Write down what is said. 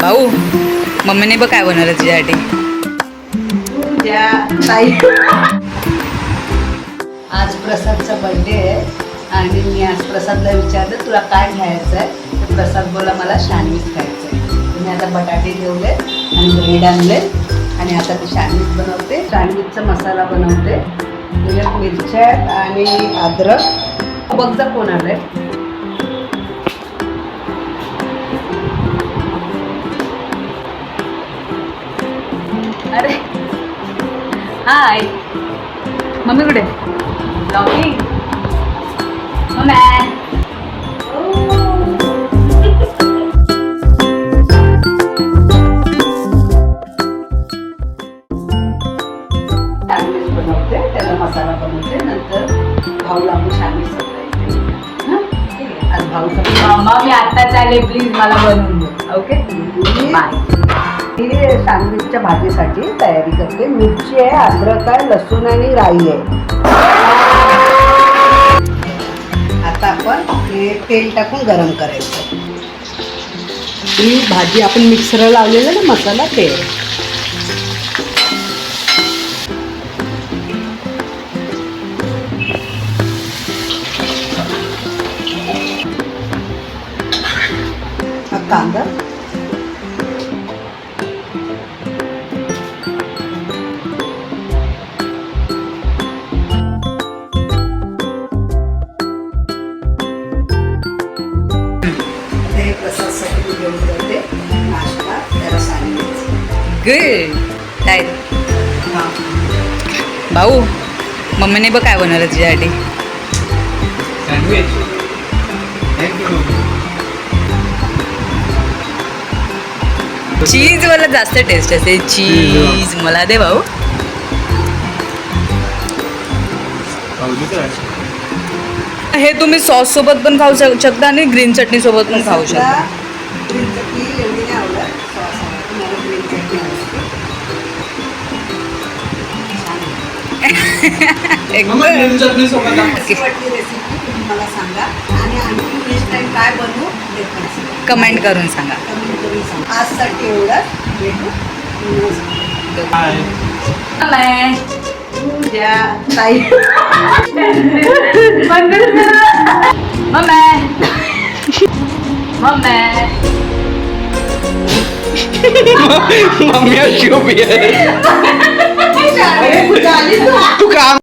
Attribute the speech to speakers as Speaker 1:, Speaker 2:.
Speaker 1: भाऊ मम्मीने बघ काय बनवलं तुझ्यासाठी.
Speaker 2: आज प्रसादचा बर्थडे आहे आणि मी आज प्रसादला विचारलं तुला काय खायचं आहे. तर प्रसाद बोला मला सँडविच खायचं आहे. मी आता बटाटे ठेवले आणि ब्रेड आणले आणि आता ते सँडविच बनवते. सँडविचचा मसाला बनवते. त्याच्यात मिरच्या आहेत आणि अद्रक. बघ कोण आलंय.
Speaker 1: अरे हाय मम्मी कुठे. ब्लॉगिंग
Speaker 2: सँडविच बनवते. त्याला मसाला बनवते. नंतर भाऊ लागू सँडविच आज भाऊचा
Speaker 1: मम्मा मी आत्ताच आले प्लीज मला बनवून दे. Okay bye.
Speaker 2: ही सँडविचच्या भाजीसाठी तयारी करते. मिरची आहे, अद्रक आहे, लसूण आणि राई आहे. आता आपण हे तेल टाकून गरम करायचं. ही भाजी आपण मिक्सरला लावलेलं ना मसाला ते हा कांदा प्रसादसाठी घेऊन जाते नाश्ता त्याला सँडविच.
Speaker 1: गुड काय
Speaker 2: हां
Speaker 1: भाऊ मम्मीने बघ काय बनवलं तुझ्यासाठी.
Speaker 3: सँडविच. थँक्यू.
Speaker 1: चीज वाला जास्त टेस्ट असते. चीज मला दे भाऊ. हे तुम्ही सॉस सोबत पण खाऊ शकता आणि ग्रीन चटणी सोबत पण खाऊ शकता.
Speaker 2: ग्रीन चटणी एवढी नाही आवडत. सॉस आवडतो मला. ग्रीन चटणी आवडते.
Speaker 1: एकदम
Speaker 2: कशी वाटली रेसिपी तुम्ही मला सांगा आणि आणखी नेक्स्ट टाइम काय बनवू ते पण सांगा.
Speaker 1: कमेंट करून सांगा.
Speaker 2: कमेंट करून सांगा. आजसाठी एवढं भेटू. उद्या ताई
Speaker 3: मम्मी शुभ
Speaker 2: अरे, कुठं आली तू?
Speaker 3: तू काम